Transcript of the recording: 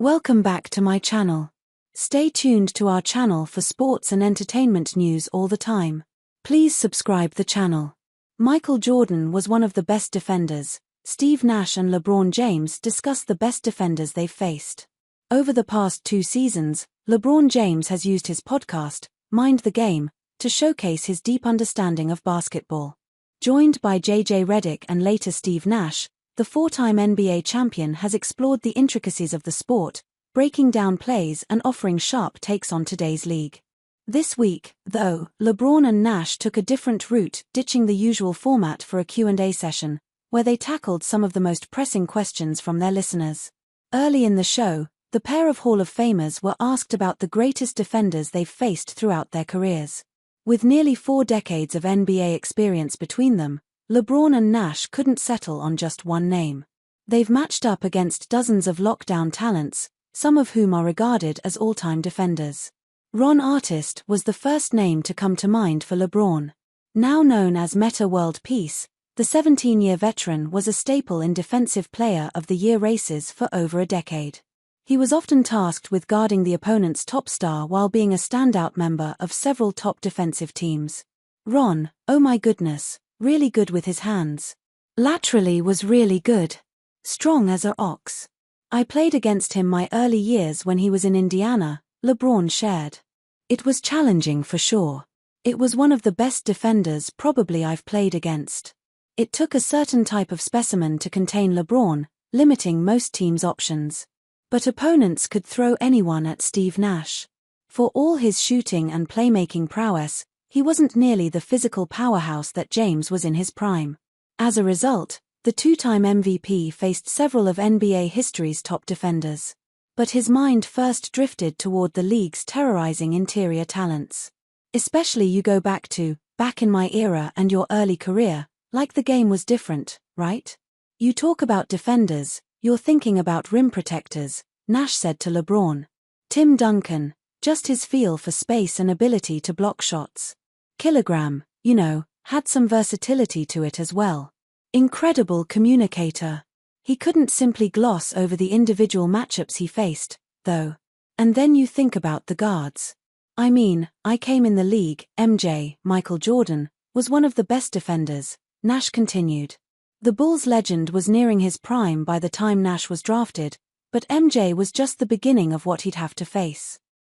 Welcome back to my channel. Stay tuned to our channel for sports and entertainment news all the time. Please subscribe the channel. Michael Jordan was one of the best defenders. Steve Nash and LeBron James discuss the best defenders they've faced. Over the past 2 seasons, LeBron James has used his podcast, Mind the Game, to showcase his deep understanding of basketball. Joined by JJ Redick and later Steve Nash, the 4-time NBA champion has explored the intricacies of the sport, breaking down plays and offering sharp takes on today's league. This week, though, LeBron and Nash took a different route, ditching the usual format for a Q&A session, where they tackled some of the most pressing questions from their listeners. Early in the show, the pair of Hall of Famers were asked about the greatest defenders they've faced throughout their careers. With nearly 4 decades of NBA experience between them, LeBron and Nash couldn't settle on just one name. They've matched up against dozens of lockdown talents, some of whom are regarded as all-time defenders. Ron Artest was the first name to come to mind for LeBron. Now known as Meta World Peace, the 17-year veteran was a staple in Defensive Player of the Year races for over a decade. He was often tasked with guarding the opponent's top star while being a standout member of several top defensive teams. Ron, oh my goodness, really good with his hands. Laterally was really good. Strong as a ox. I played against him my early years when he was in Indiana, LeBron shared. It was challenging for sure. It was one of the best defenders probably I've played against. It took a certain type of specimen to contain LeBron, limiting most teams' options. But opponents could throw anyone at Steve Nash. For all his shooting and playmaking prowess, he wasn't nearly the physical powerhouse that James was in his prime. As a result, the 2-time MVP faced several of NBA history's top defenders. But his mind first drifted toward the league's terrorizing interior talents. Especially you go back in my era and your early career, like the game was different, right? You talk about defenders, you're thinking about rim protectors, Nash said to LeBron. Tim Duncan, just his feel for space and ability to block shots. Kilogram, had some versatility to it as well. Incredible communicator. He couldn't simply gloss over the individual matchups he faced, though. And then you think about the guards. I mean, I came in the league, Michael Jordan, was one of the best defenders, Nash continued. The Bulls legend was nearing his prime by the time Nash was drafted, but MJ was just the beginning of what he'd have to face.